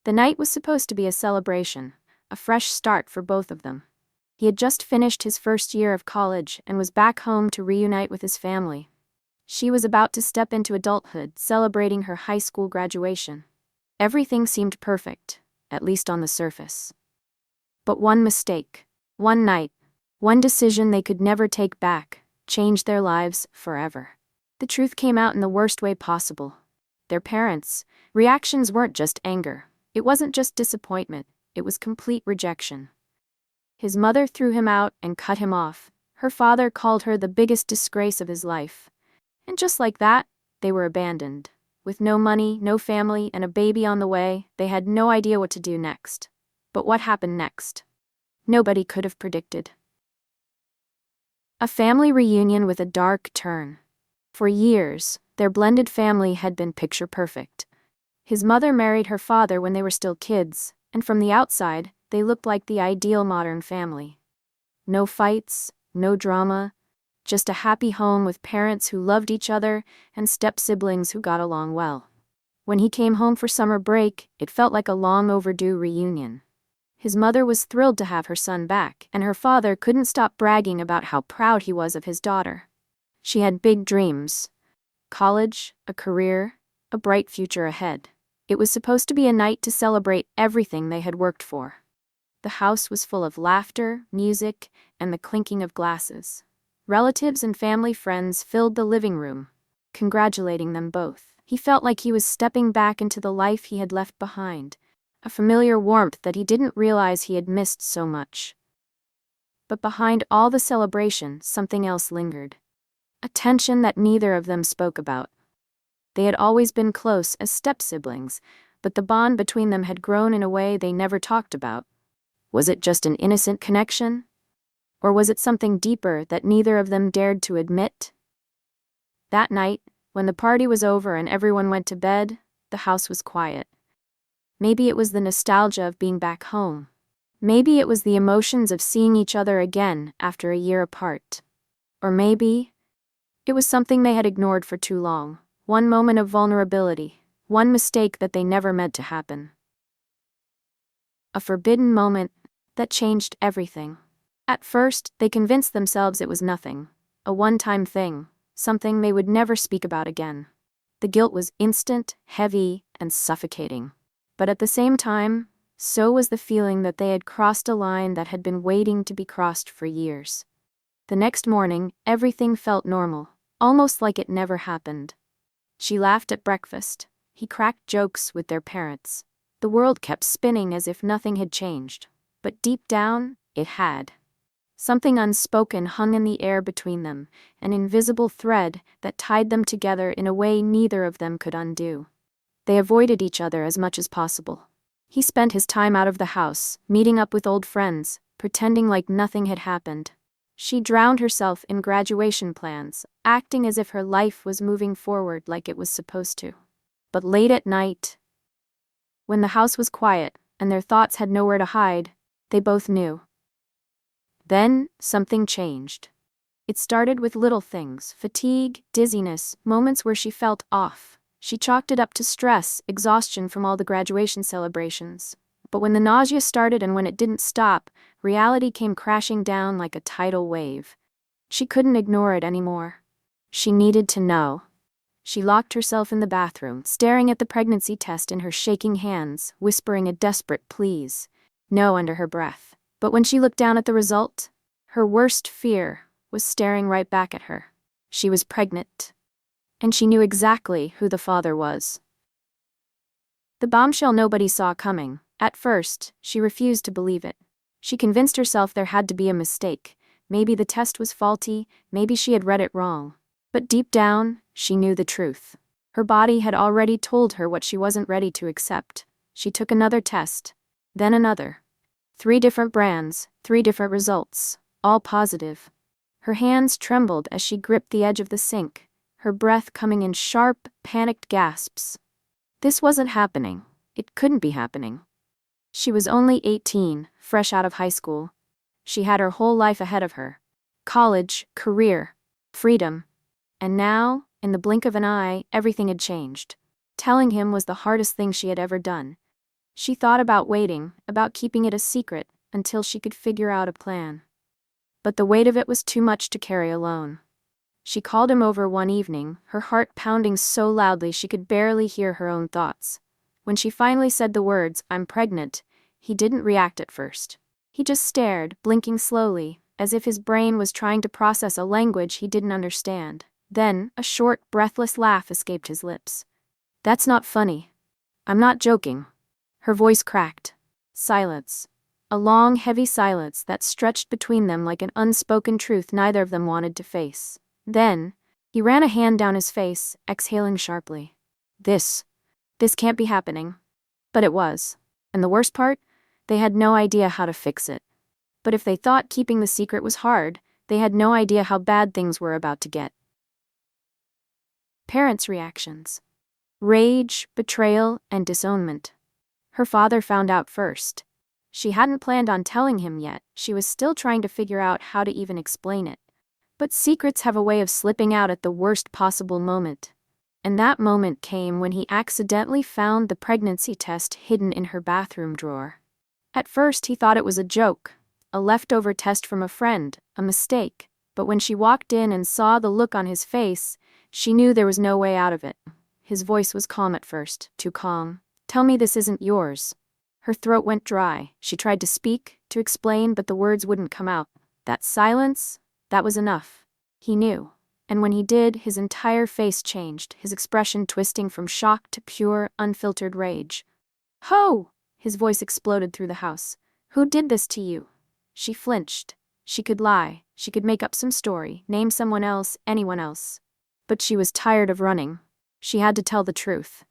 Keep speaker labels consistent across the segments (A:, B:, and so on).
A: The night was supposed to be a celebration, a fresh start for both of them. He had just finished his first year of college and was back home to reunite with his family. She was about to step into adulthood, celebrating her high school graduation. Everything seemed perfect, at least on the surface. But one mistake, one night, one decision they could never take back, changed their lives forever. The truth came out in the worst way possible. Their parents' reactions weren't just anger. It wasn't just disappointment, it was complete rejection. His mother threw him out and cut him off. Her father called her the biggest disgrace of his life. And just like that, they were abandoned. With no money, no family, and a baby on the way, they had no idea what to do next. But what happened next? Nobody could have predicted. A family reunion with a dark turn. For years, their blended family had been picture perfect. His mother married her father when they were still kids, and from the outside, they looked like the ideal modern family. No fights, no drama, just a happy home with parents who loved each other and step-siblings who got along well. When he came home for summer break, it felt like a long overdue reunion. His mother was thrilled to have her son back, and her father couldn't stop bragging about how proud he was of his daughter. She had big dreams. College, a career, a bright future ahead. It was supposed to be a night to celebrate everything they had worked for. The house was full of laughter, music, and the clinking of glasses. Relatives and family friends filled the living room, congratulating them both. He felt like he was stepping back into the life he had left behind, a familiar warmth that he didn't realize he had missed so much. But behind all the celebration, something else lingered. A tension that neither of them spoke about. They had always been close as step-siblings, but the bond between them had grown in a way they never talked about. Was it just an innocent connection? Or was it something deeper that neither of them dared to admit? That night, when the party was over and everyone went to bed, the house was quiet. Maybe it was the nostalgia of being back home. Maybe it was the emotions of seeing each other again after a year apart. Or maybe it was something they had ignored for too long. One moment of vulnerability, one mistake that they never meant to happen. A forbidden moment that changed everything. At first, they convinced themselves it was nothing, a one-time thing, something they would never speak about again. The guilt was instant, heavy, and suffocating. But at the same time, so was the feeling that they had crossed a line that had been waiting to be crossed for years. The next morning, everything felt normal, almost like it never happened. She laughed at breakfast. He cracked jokes with their parents. The world kept spinning as if nothing had changed. But deep down, it had. Something unspoken hung in the air between them, an invisible thread that tied them together in a way neither of them could undo. They avoided each other as much as possible. He spent his time out of the house, meeting up with old friends, pretending like nothing had happened. She drowned herself in graduation plans, acting as if her life was moving forward like it was supposed to. But late at night, when the house was quiet and their thoughts had nowhere to hide, they both knew. Then, something changed. It started with little things: fatigue, dizziness, moments where she felt off. She chalked it up to stress, exhaustion from all the graduation celebrations. But when the nausea started and when it didn't stop, reality came crashing down like a tidal wave. She couldn't ignore it anymore. She needed to know. She locked herself in the bathroom, staring at the pregnancy test in her shaking hands, whispering a desperate please, no, under her breath. But when she looked down at the result, her worst fear was staring right back at her. She was pregnant. And she knew exactly who the father was. The bombshell nobody saw coming. At first, she refused to believe it. She convinced herself there had to be a mistake. Maybe the test was faulty, maybe she had read it wrong. But deep down, she knew the truth. Her body had already told her what she wasn't ready to accept. She took another test, then another. 3 different brands, 3 different results, all positive. Her hands trembled as she gripped the edge of the sink, her breath coming in sharp, panicked gasps. This wasn't happening. It couldn't be happening. She was only 18, fresh out of high school. She had her whole life ahead of her. College, career, freedom. And now, in the blink of an eye, everything had changed. Telling him was the hardest thing she had ever done. She thought about waiting, about keeping it a secret, until she could figure out a plan. But the weight of it was too much to carry alone. She called him over one evening, her heart pounding so loudly she could barely hear her own thoughts. When she finally said the words, "I'm pregnant," he didn't react at first. He just stared, blinking slowly, as if his brain was trying to process a language he didn't understand. Then, a short, breathless laugh escaped his lips. "That's not funny. I'm not joking." Her voice cracked. Silence. A long, heavy silence that stretched between them like an unspoken truth neither of them wanted to face. Then, he ran a hand down his face, exhaling sharply. This can't be happening. But it was. And the worst part? They had no idea how to fix it. But if they thought keeping the secret was hard, they had no idea how bad things were about to get. Parents' reactions. Rage, betrayal, and disownment. Her father found out first. She hadn't planned on telling him yet, she was still trying to figure out how to even explain it. But secrets have a way of slipping out at the worst possible moment. And that moment came when he accidentally found the pregnancy test hidden in her bathroom drawer. At first he thought it was a joke, a leftover test from a friend, a mistake. But when she walked in and saw the look on his face, she knew there was no way out of it. His voice was calm at first, too calm. "Tell me this isn't yours." Her throat went dry. She tried to speak, to explain, but the words wouldn't come out. That silence, that was enough. He knew. And when he did, his entire face changed, his expression twisting from shock to pure, unfiltered rage. "Ho!" His voice exploded through the house. "Who did this to you?" She flinched. She could lie. She could make up some story, name someone else, anyone else. But she was tired of running. She had to tell the truth.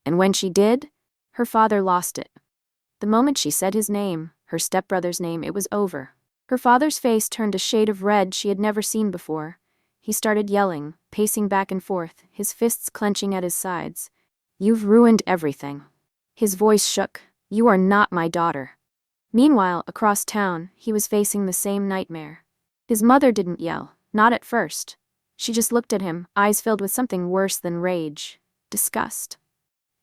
A: And when she did, her father lost it. The moment she said his name, her stepbrother's name, it was over. Her father's face turned a shade of red she had never seen before. He started yelling, pacing back and forth, his fists clenching at his sides. "You've ruined everything." His voice shook. "You are not my daughter." Meanwhile, across town, he was facing the same nightmare. His mother didn't yell, not at first. She just looked at him, eyes filled with something worse than rage. Disgust.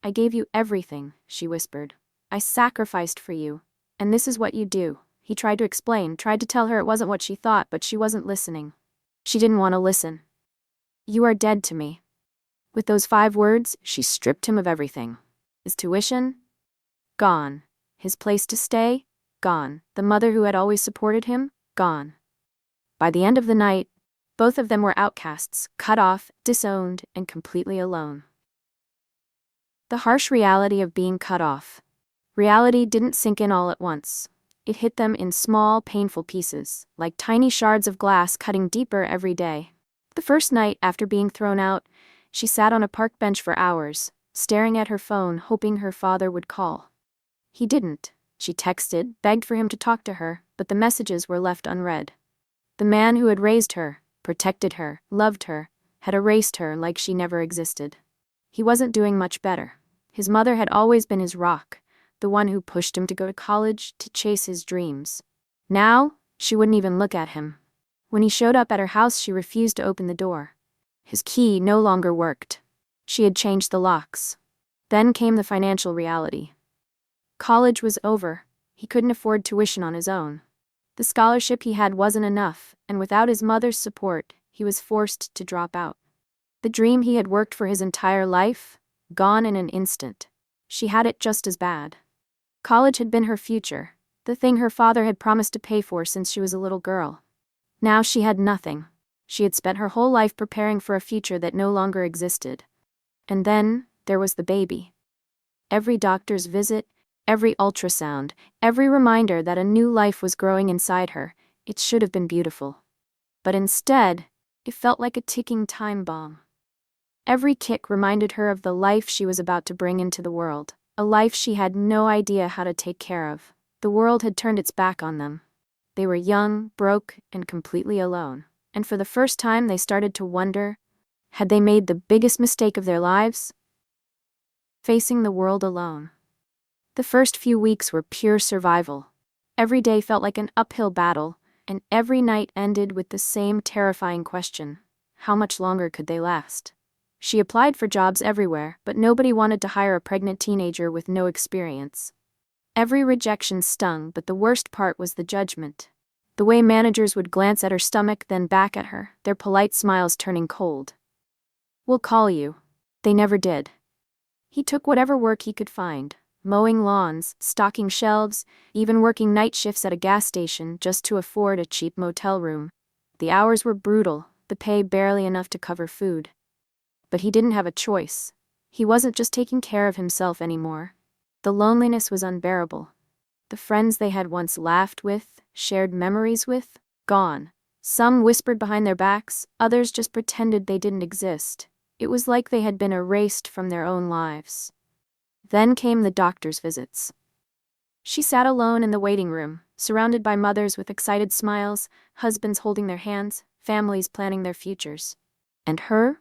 A: "I gave you everything," she whispered. "I sacrificed for you. And this is what you do." He tried to explain, tried to tell her it wasn't what she thought, but she wasn't listening. She didn't want to listen. "You are dead to me." With those 5 words, she stripped him of everything. His tuition? Gone. His place to stay? Gone. The mother who had always supported him? Gone. By the end of the night, both of them were outcasts, cut off, disowned, and completely alone. The harsh reality of being cut off. Reality didn't sink in all at once. It hit them in small, painful pieces, like tiny shards of glass cutting deeper every day. The first night after being thrown out, she sat on a park bench for hours, staring at her phone, hoping her father would call. He didn't. She texted, begged for him to talk to her, but the messages were left unread. The man who had raised her, protected her, loved her, had erased her like she never existed. He wasn't doing much better. His mother had always been his rock, the one who pushed him to go to college, to chase his dreams. Now, she wouldn't even look at him. When he showed up at her house, she refused to open the door. His key no longer worked. She had changed the locks. Then came the financial reality. College was over. He couldn't afford tuition on his own. The scholarship he had wasn't enough, and without his mother's support, he was forced to drop out. The dream he had worked for his entire life? Gone in an instant. She had it just as bad. College had been her future, the thing her father had promised to pay for since she was a little girl. Now she had nothing. She had spent her whole life preparing for a future that no longer existed. And then, there was the baby. Every doctor's visit, every ultrasound, every reminder that a new life was growing inside her, it should have been beautiful. But instead, it felt like a ticking time bomb. Every kick reminded her of the life she was about to bring into the world, a life she had no idea how to take care of. The world had turned its back on them. They were young, broke, and completely alone. And for the first time they started to wonder, had they made the biggest mistake of their lives? Facing the world alone. The first few weeks were pure survival. Every day felt like an uphill battle, and every night ended with the same terrifying question: how much longer could they last? She applied for jobs everywhere, but nobody wanted to hire a pregnant teenager with no experience. Every rejection stung, but the worst part was the judgment. The way managers would glance at her stomach, then back at her, their polite smiles turning cold. "We'll call you." They never did. He took whatever work he could find, mowing lawns, stocking shelves, even working night shifts at a gas station just to afford a cheap motel room. The hours were brutal, the pay barely enough to cover food. But he didn't have a choice. He wasn't just taking care of himself anymore. The loneliness was unbearable. The friends they had once laughed with, shared memories with, gone. Some whispered behind their backs, others just pretended they didn't exist. It was like they had been erased from their own lives. Then came the doctor's visits. She sat alone in the waiting room, surrounded by mothers with excited smiles, husbands holding their hands, families planning their futures. And her?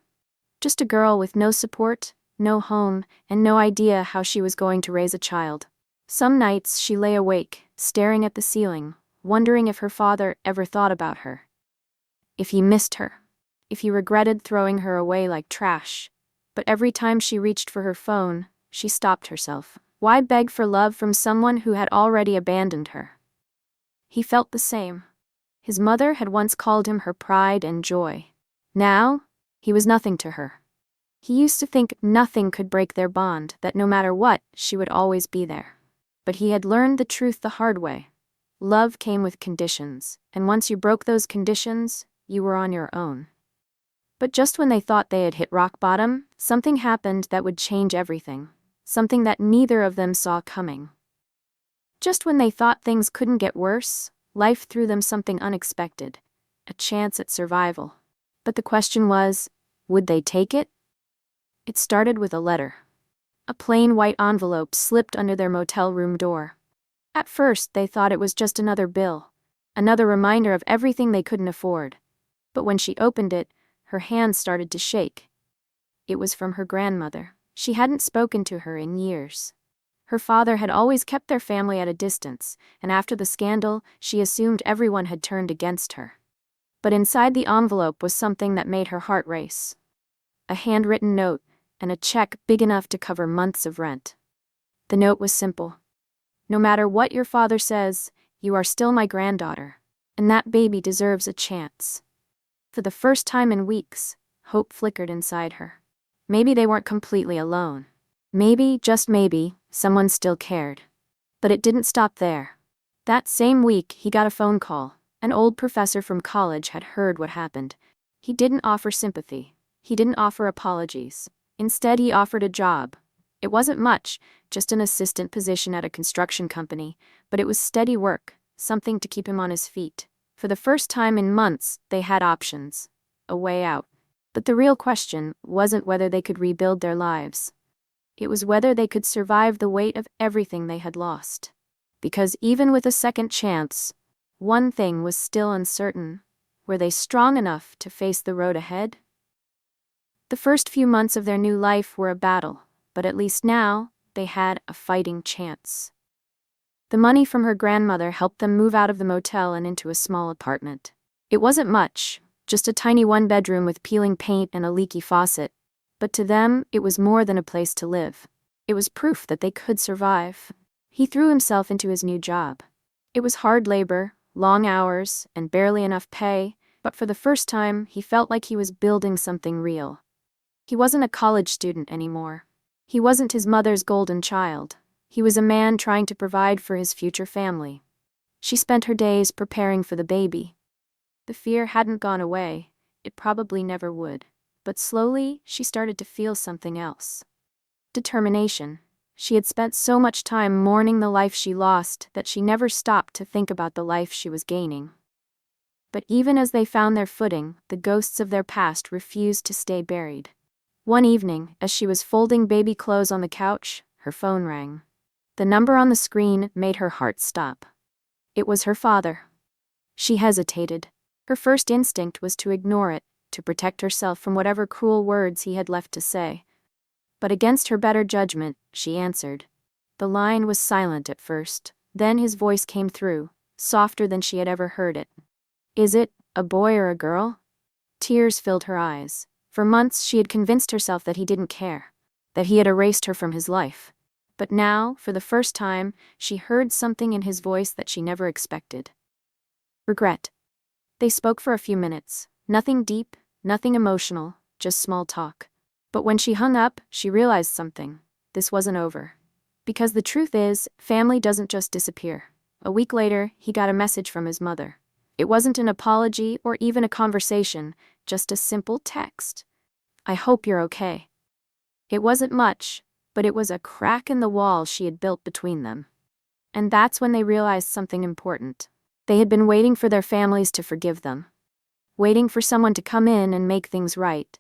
A: Just a girl with no support, no home, and no idea how she was going to raise a child. Some nights she lay awake, staring at the ceiling, wondering if her father ever thought about her. If he missed her. If he regretted throwing her away like trash. But every time she reached for her phone, she stopped herself. Why beg for love from someone who had already abandoned her? He felt the same. His mother had once called him her pride and joy. Now, he was nothing to her. He used to think nothing could break their bond, that no matter what, she would always be there. But he had learned the truth the hard way. Love came with conditions, and once you broke those conditions, you were on your own. But just when they thought they had hit rock bottom, something happened that would change everything. Something that neither of them saw coming. Just when they thought things couldn't get worse, life threw them something unexpected. A chance at survival. But the question was, would they take it? It started with a letter. A plain white envelope slipped under their motel room door. At first, they thought it was just another bill. Another reminder of everything they couldn't afford. But when she opened it, her hands started to shake. It was from her grandmother. She hadn't spoken to her in years. Her father had always kept their family at a distance, and after the scandal, she assumed everyone had turned against her. But inside the envelope was something that made her heart race. A handwritten note, and a check big enough to cover months of rent. The note was simple. "No matter what your father says, you are still my granddaughter, and that baby deserves a chance." For the first time in weeks, hope flickered inside her. Maybe they weren't completely alone. Maybe, just maybe, someone still cared. But it didn't stop there. That same week, he got a phone call. An old professor from college had heard what happened. He didn't offer sympathy. He didn't offer apologies. Instead, he offered a job. It wasn't much, just an assistant position at a construction company, but it was steady work, something to keep him on his feet. For the first time in months, they had options. A way out. But the real question wasn't whether they could rebuild their lives. It was whether they could survive the weight of everything they had lost. Because even with a second chance, one thing was still uncertain. Were they strong enough to face the road ahead? The first few months of their new life were a battle, but at least now, they had a fighting chance. The money from her grandmother helped them move out of the motel and into a small apartment. It wasn't much, just a tiny one-bedroom with peeling paint and a leaky faucet. But to them, it was more than a place to live. It was proof that they could survive. He threw himself into his new job. It was hard labor, long hours, and barely enough pay, but for the first time, he felt like he was building something real. He wasn't a college student anymore. He wasn't his mother's golden child. He was a man trying to provide for his future family. She spent her days preparing for the baby. The fear hadn't gone away. It probably never would. But slowly, she started to feel something else. Determination. She had spent so much time mourning the life she lost that she never stopped to think about the life she was gaining. But even as they found their footing, the ghosts of their past refused to stay buried. One evening, as she was folding baby clothes on the couch, her phone rang. The number on the screen made her heart stop. It was her father. She hesitated. Her first instinct was to ignore it, to protect herself from whatever cruel words he had left to say. But against her better judgment, she answered. The line was silent at first, then his voice came through, softer than she had ever heard it. "Is it a boy or a girl?" Tears filled her eyes. For months she had convinced herself that he didn't care, that he had erased her from his life. But now, for the first time, she heard something in his voice that she never expected. Regret. They spoke for a few minutes. Nothing deep, nothing emotional, just small talk. But when she hung up, she realized something. This wasn't over. Because the truth is, family doesn't just disappear. A week later, he got a message from his mother. It wasn't an apology or even a conversation, just a simple text. "I hope you're okay." It wasn't much, but it was a crack in the wall she had built between them. And that's when they realized something important. They had been waiting for their families to forgive them. Waiting for someone to come in and make things right.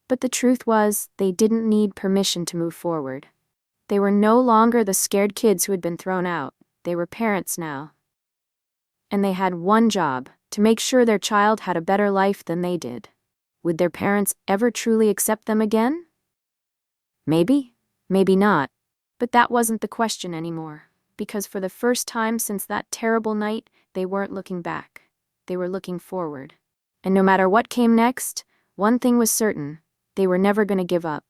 A: But the truth was, they didn't need permission to move forward. They were no longer the scared kids who had been thrown out. They were parents now. And they had one job, to make sure their child had a better life than they did. Would their parents ever truly accept them again? Maybe, maybe not. But that wasn't the question anymore. Because for the first time since that terrible night, they weren't looking back. They were looking forward. And no matter what came next, one thing was certain: they were never going to give up.